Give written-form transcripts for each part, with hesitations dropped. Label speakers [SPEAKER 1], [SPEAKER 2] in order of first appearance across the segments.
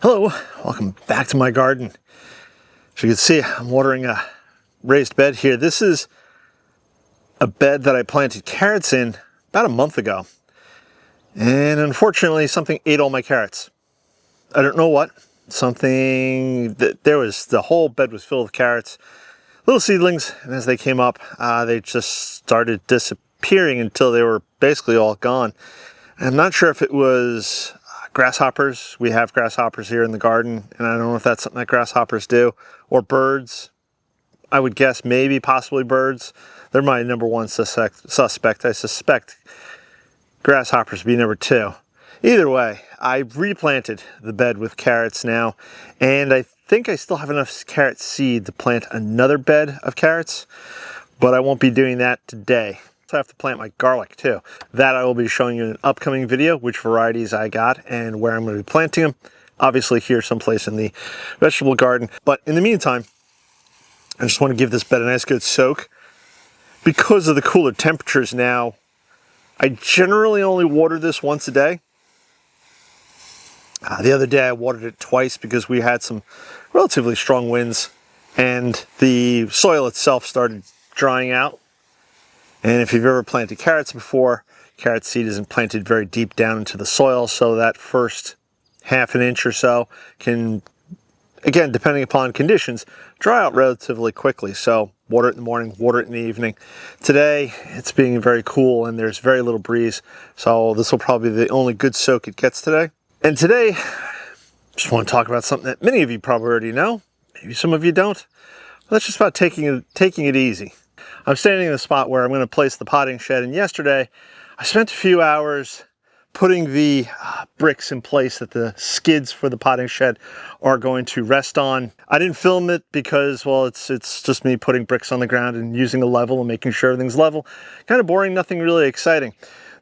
[SPEAKER 1] Hello, welcome back to my garden. As you can see, I'm watering a raised bed here. This is a bed that I planted carrots in about a month ago. And unfortunately, something ate all my carrots. I don't know what. The whole bed was filled with carrots, little seedlings, and as they came up, they just started disappearing until they were basically all gone. And I'm not sure if it was grasshoppers. We have grasshoppers here in the garden, and I don't know if that's something that grasshoppers do, or birds. I would guess maybe possibly birds. They're my number one suspect. I suspect grasshoppers to be number two. Either way, I replanted the bed with carrots now, and I think I still have enough carrot seed to plant another bed of carrots, but I won't be doing that today. I have to plant my garlic too. That I will be showing you in an upcoming video, which varieties I got and where I'm going to be planting them. Obviously here someplace in the vegetable garden. But in the meantime, I just want to give this bed a nice good soak. Because of the cooler temperatures now, I generally only water this once a day. The other day I watered it twice because we had some relatively strong winds and the soil itself started drying out. And if you've ever planted carrots before, carrot seed isn't planted very deep down into the soil, so that first half an inch or so can, again, depending upon conditions, dry out relatively quickly. So water it in the morning, water it in the evening. Today, it's being very cool and there's very little breeze, so this will probably be the only good soak it gets today. And today, just want to talk about something that many of you probably already know, maybe some of you don't. That's just about taking it easy. I'm standing in the spot where I'm going to place the potting shed, and yesterday I spent a few hours putting the bricks in place that the skids for the potting shed are going to rest on. I didn't film it because, well, it's just me putting bricks on the ground and using a level and making sure everything's level. Kind of boring, nothing really exciting.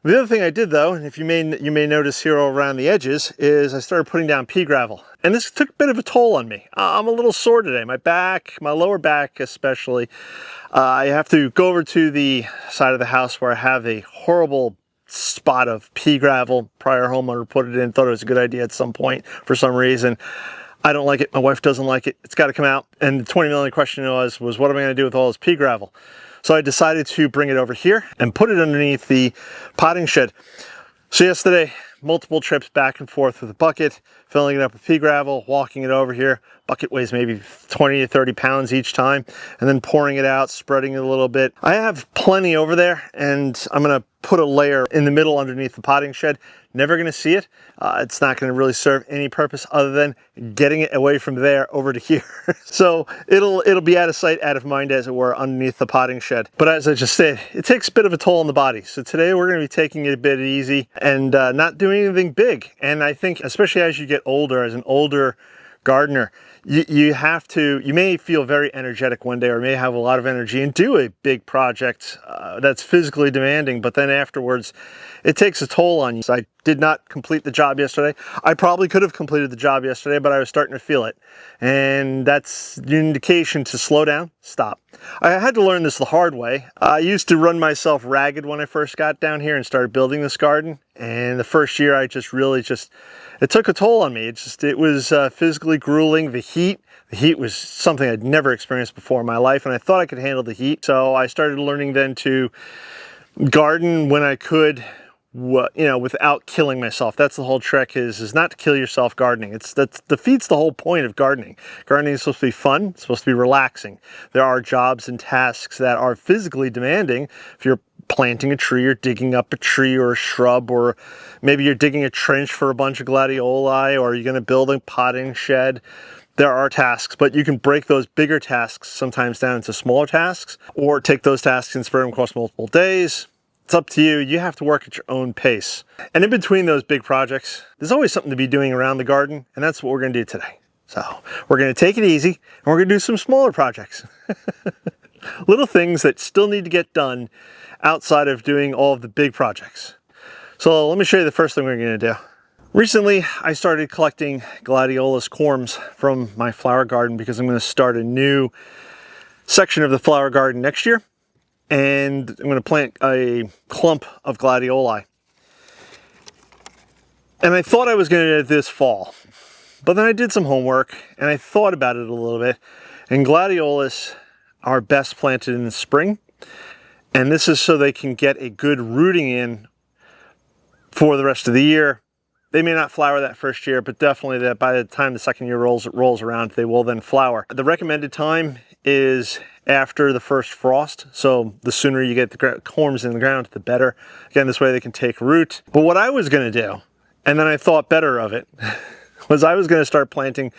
[SPEAKER 1] The other thing I did though, and if you may notice here all around the edges, is I started putting down pea gravel. And this took a bit of a toll on me. I'm a little sore today. My back, my lower back especially. I have to go over to the side of the house where I have a horrible spot of pea gravel. Prior homeowner put it in, thought it was a good idea at some point for some reason. I don't like it. My wife doesn't like it. It's got to come out. And the 20 million question was what am I going to do with all this pea gravel? So I decided to bring it over here and put it underneath the potting shed. So yesterday, multiple trips back and forth with a bucket, filling it up with pea gravel, walking it over here. Bucket weighs maybe 20 to 30 pounds each time, and then pouring it out, spreading it a little bit. I have plenty over there, and I'm going to put a layer in the middle underneath the potting shed. Never going to see it. It's not going to really serve any purpose other than getting it away from there over to here. So it'll be out of sight, out of mind, as it were, underneath the potting shed. But as I just said, it takes a bit of a toll on the body. So today we're going to be taking it a bit easy and not doing anything big. And I think, especially as you get older, as an older gardener, you may feel very energetic one day or may have a lot of energy and do a big project that's physically demanding, but then afterwards it takes a toll on you. So I did not complete the job yesterday. I probably could have completed the job yesterday, but I was starting to feel it. And that's an indication to slow down, stop. I had to learn this the hard way. I used to run myself ragged when I first got down here and started building this garden. And the first year I it took a toll on me. It was physically grueling. The heat was something I'd never experienced before in my life, and I thought I could handle the heat. So I started learning then to garden when I could, without killing myself. That's the whole trick, is not to kill yourself gardening. That defeats the whole point of gardening. Gardening is supposed to be fun. It's supposed to be relaxing. There are jobs and tasks that are physically demanding. If you're planting a tree or digging up a tree or a shrub, or maybe you're digging a trench for a bunch of gladioli, or you're going to build a potting shed. There are tasks, but you can break those bigger tasks sometimes down into smaller tasks, or take those tasks and spread them across multiple days. It's up to you. You have to work at your own pace. And in between those big projects, there's always something to be doing around the garden, and that's what we're going to do today. So we're going to take it easy, and we're going to do some smaller projects. Little things that still need to get done outside of doing all of the big projects. So let me show you the first thing we're going to do. Recently, I started collecting gladiolus corms from my flower garden because I'm going to start a new section of the flower garden next year. And I'm going to plant a clump of gladioli. And I thought I was going to do it this fall. But then I did some homework and I thought about it a little bit, and gladiolus are best planted in the spring, and this is so they can get a good rooting in for the rest of the year. They may not flower that first year, but definitely that by the time the second year rolls around, they will then flower. The recommended time is after the first frost, so the sooner you get the corms in the ground, the better. Again, this way they can take root. But what I was going to do, and then I thought better of it, was I was going to start planting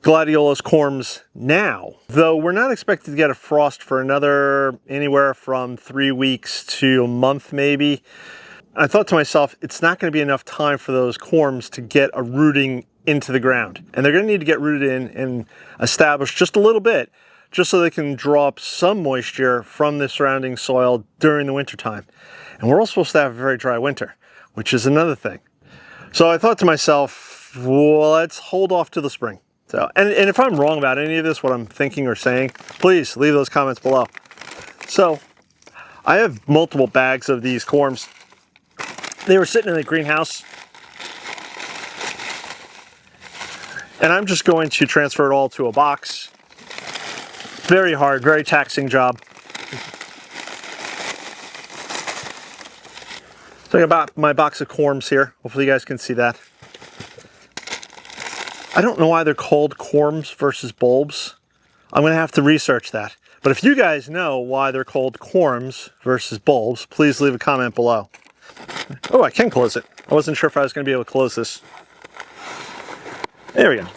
[SPEAKER 1] gladiolus corms now. Though we're not expected to get a frost for another anywhere from 3 weeks to a month maybe. I thought to myself, it's not going to be enough time for those corms to get a rooting into the ground. And they're going to need to get rooted in and established just a little bit, just so they can draw up some moisture from the surrounding soil during the winter time. And we're all supposed to have a very dry winter, which is another thing. So I thought to myself, well, let's hold off to the spring. So, and if I'm wrong about any of this, what I'm thinking or saying, please leave those comments below. So I have multiple bags of these corms. They were sitting in the greenhouse, and I'm just going to transfer it all to a box. Very hard, very taxing job. So I got my box of corms here. Hopefully you guys can see that. I don't know why they're called corms versus bulbs. I'm going to have to research that. But if you guys know why they're called corms versus bulbs, please leave a comment below. Oh, I can close it. I wasn't sure if I was going to be able to close this. There we go.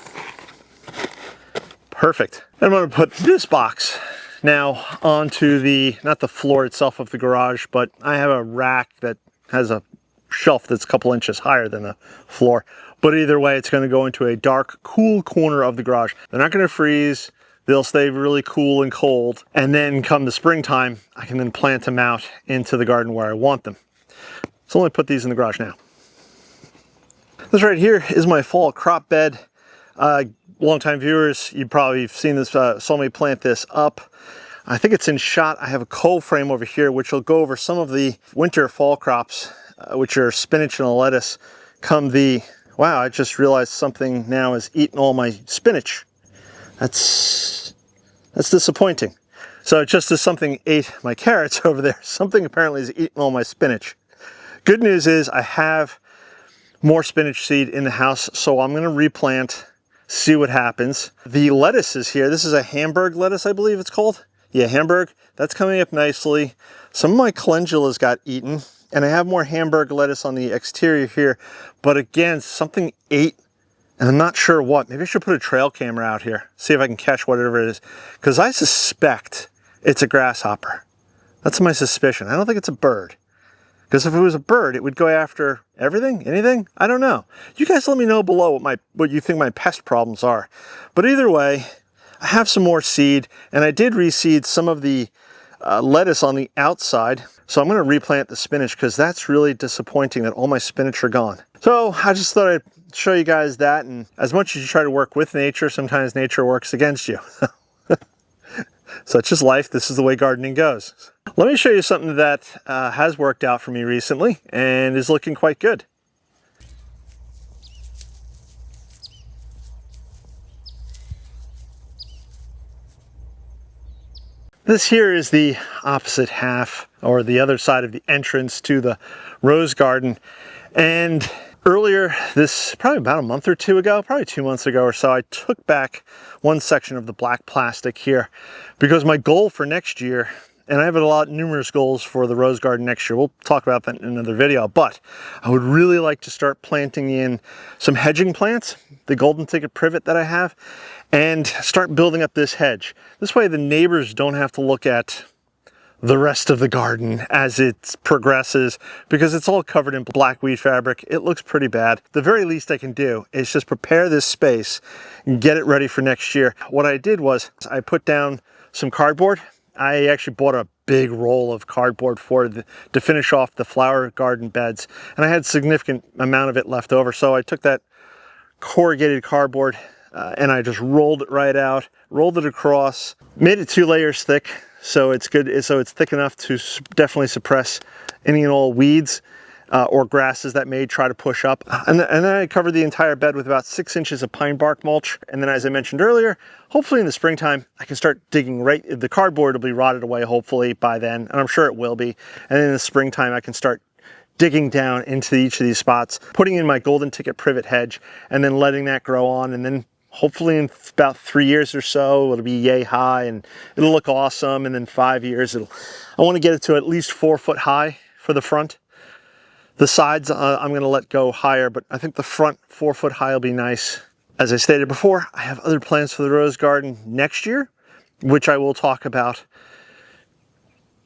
[SPEAKER 1] Perfect. I'm going to put this box now onto the, not the floor itself of the garage, but I have a rack that has a shelf that's a couple inches higher than the floor. But either way, it's going to go into a dark, cool corner of the garage. They're not going to freeze. They'll stay really cool and cold. And then come the springtime, I can then plant them out into the garden where I want them. So let me put these in the garage now. This right here is my fall crop bed. Longtime viewers, you probably have seen this, saw me plant this up. I think it's in shot. I have a cold frame over here, which will go over some of the winter fall crops, which are spinach and lettuce. Come the, wow, I just realized something now has eaten all my spinach. That's disappointing. So just as something ate my carrots over there, something apparently has eaten all my spinach. Good news is I have more spinach seed in the house, so I'm going to replant, see what happens. The lettuce is here. This is a Hamburg lettuce, I believe it's called. Yeah, Hamburg. That's coming up nicely. Some of my calendulas got eaten, and I have more Hamburg lettuce on the exterior here. But again, something ate, and I'm not sure what. Maybe I should put a trail camera out here, see if I can catch whatever it is, because I suspect it's a grasshopper. That's my suspicion. I don't think it's a bird. Because if it was a bird, it would go after everything, anything? I don't know. You guys let me know below what you think my pest problems are. But either way, I have some more seed, and I did reseed some of the lettuce on the outside. So I'm going to replant the spinach because that's really disappointing that all my spinach are gone. So I just thought I'd show you guys that, and as much as you try to work with nature, sometimes nature works against you. So it's just life. This is the way gardening goes. Let me show you something that has worked out for me recently and is looking quite good. This here is the opposite half, or the other side of the entrance to the rose garden. And earlier, probably about a month or two ago, probably 2 months ago or so, I took back one section of the black plastic here because my goal for next year, and I have numerous goals for the rose garden next year. We'll talk about that in another video, but I would really like to start planting in some hedging plants, the golden ticket privet that I have, and start building up this hedge. This way the neighbors don't have to look at the rest of the garden as it progresses, because it's all covered in black weed fabric. It looks pretty bad. The very least I can do is just prepare this space and get it ready for next year. What I did was I put down some cardboard. I actually bought a big roll of cardboard to finish off the flower garden beds, and I had a significant amount of it left over. So I took that corrugated cardboard and I just rolled it right out, rolled it across, made it 2 layers thick. So it's good, so it's thick enough to definitely suppress any and all weeds. or grasses that may try to push up. And then I covered the entire bed with about 6 inches of pine bark mulch. And then, as I mentioned earlier, hopefully in the springtime, I can start digging right, the cardboard will be rotted away hopefully by then, and I'm sure it will be. And then in the springtime, I can start digging down into each of these spots, putting in my golden ticket privet hedge, and then letting that grow on. And then hopefully in about 3 years or so, it'll be yay high and it'll look awesome. And then 5 years, I want to get it to at least 4 foot high for the front. The sides, I'm going to let go higher, but I think the front 4 foot high will be nice. As I stated before, I have other plans for the rose garden next year, which I will talk about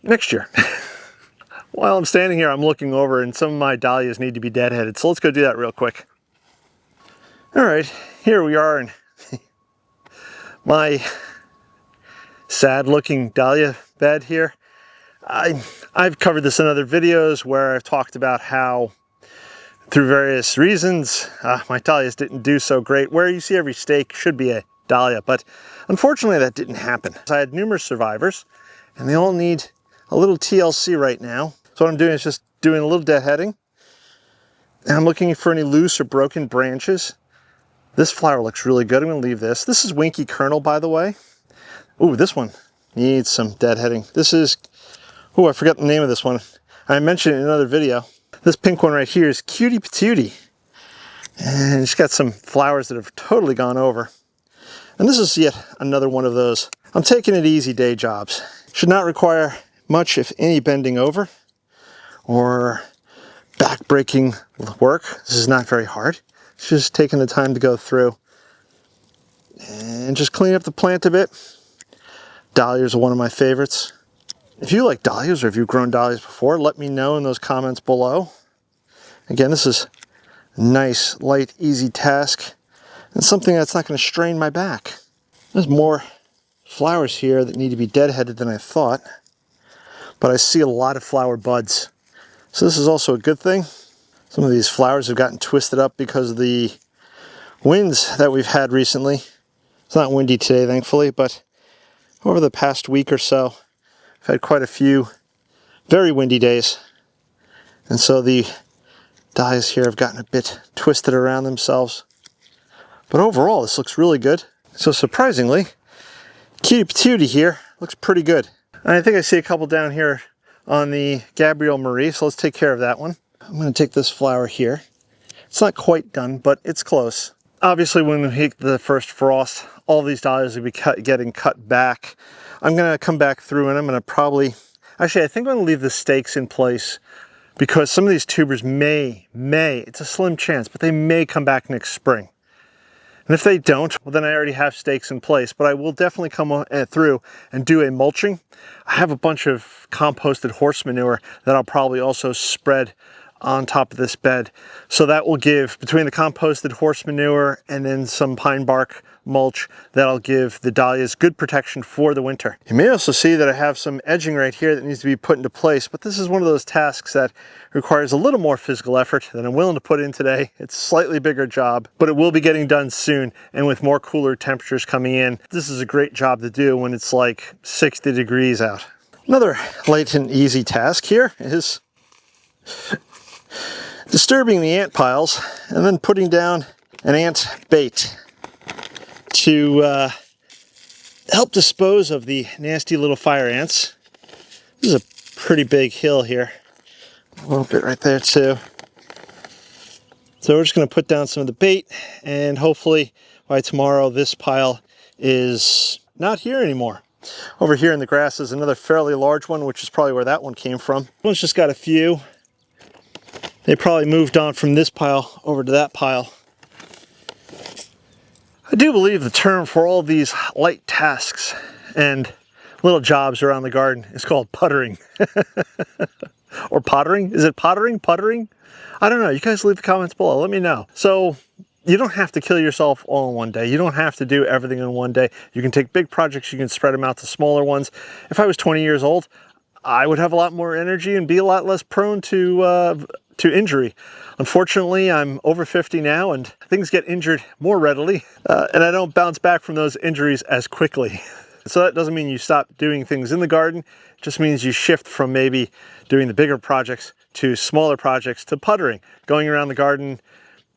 [SPEAKER 1] next year. While I'm standing here, I'm looking over and some of my dahlias need to be deadheaded. So let's go do that real quick. All right, here we are in my sad looking dahlia bed here. I've covered this in other videos where I've talked about how through various reasons my dahlias didn't do so great. Where you see every stake should be a dahlia, but unfortunately that didn't happen. I had numerous survivors and they all need a little TLC right now. So what I'm doing is just doing a little deadheading, and I'm looking for any loose or broken branches. This flower looks really good. I'm going to leave this. This is Winky Kernel, by the way. Ooh, this one needs some deadheading. This is, oh, I forgot the name of this one. I mentioned it in another video. This pink one right here is Cutie Patootie. And it's got some flowers that have totally gone over. And this is yet another one of those. I'm taking it easy day jobs. Should not require much, if any, bending over or back-breaking work. This is not very hard. It's just taking the time to go through and just clean up the plant a bit. Dahlias are one of my favorites. If you like dahlias or if you've grown dahlias before, let me know in those comments below. Again, this is a nice, light, easy task and something that's not going to strain my back. There's more flowers here that need to be deadheaded than I thought, but I see a lot of flower buds. So this is also a good thing. Some of these flowers have gotten twisted up because of the winds that we've had recently. It's not windy today, thankfully, but over the past week or so, I've had quite a few very windy days. And so the dahlias here have gotten a bit twisted around themselves. But overall, this looks really good. So surprisingly, Cutie Patootie here looks pretty good. And I think I see a couple down here on the Gabrielle Marie, so let's take care of that one. I'm going to take this flower here. It's not quite done, but it's close. Obviously, when we hit the first frost, all these dahlias will be getting cut back. I'm going to come back through and I'm going to probably... Actually, I think I'm going to leave the stakes in place because some of these tubers may, it's a slim chance, but they may come back next spring. And if they don't, well, then I already have stakes in place, but I will definitely come through and do a mulching. I have a bunch of composted horse manure that I'll probably also spread on top of this bed. So that will give, between the composted horse manure and then some pine bark mulch, that'll give the dahlias good protection for the winter. You may also see that I have some edging right here that needs to be put into place, but this is one of those tasks that requires a little more physical effort than I'm willing to put in today. It's a slightly bigger job, but it will be getting done soon, and with more cooler temperatures coming in, this is a great job to do when it's like 60 degrees out. Another light and easy task here is disturbing the ant piles and then putting down an ant bait to help dispose of the nasty little fire ants. This is a pretty big hill here. A little bit right there too. So we're just going to put down some of the bait, and hopefully by tomorrow this pile is not here anymore. Over here in the grass is another fairly large one, which is probably where that one came from. This one's just got a few. They probably moved on from this pile over to that pile. I do believe the term for all these light tasks and little jobs around the garden is called puttering. Or pottering? Is it pottering? Puttering? I don't know. You guys leave the comments below. Let me know. So you don't have to kill yourself all in one day. You don't have to do everything in one day. You can take big projects. You can spread them out to smaller ones. If I was 20 years old, I would have a lot more energy and be a lot less prone to injury. Unfortunately, I'm over 50 now and things get injured more readily, and I don't bounce back from those injuries as quickly. So that doesn't mean you stop doing things in the garden. It just means you shift from maybe doing the bigger projects to smaller projects to puttering, going around the garden,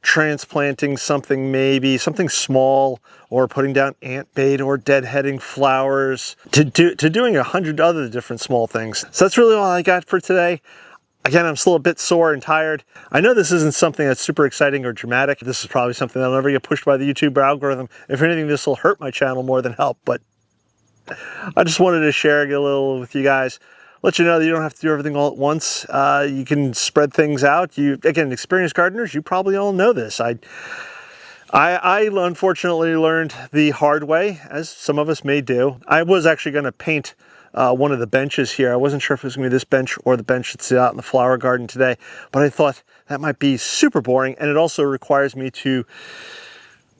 [SPEAKER 1] transplanting something, maybe something small, or putting down ant bait or deadheading flowers, to doing 100 other different small things. So that's really all I got for today. Again, I'm still a bit sore and tired. I know this isn't something that's super exciting or dramatic. This is probably something that'll never get pushed by the YouTube algorithm. If anything, this will hurt my channel more than help, but I just wanted to share a little with you guys. Let you know that you don't have to do everything all at once. You can spread things out. Again, experienced gardeners, you probably all know this. I unfortunately learned the hard way, as some of us may do. I was actually going to paint one of the benches here. I wasn't sure if it was going to be this bench or the bench that's out in the flower garden today, but I thought that might be super boring, and it also requires me to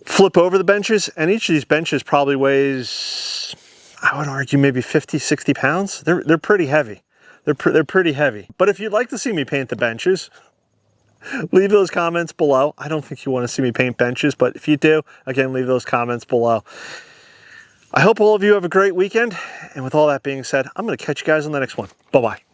[SPEAKER 1] flip over the benches, and each of these benches probably weighs, I would argue, maybe 50, 60 pounds. They're pretty heavy. They're pretty heavy. But if you'd like to see me paint the benches, leave those comments below. I don't think you want to see me paint benches, but if you do, again, leave those comments below. I hope all of you have a great weekend. And with all that being said, I'm going to catch you guys on the next one. Bye-bye.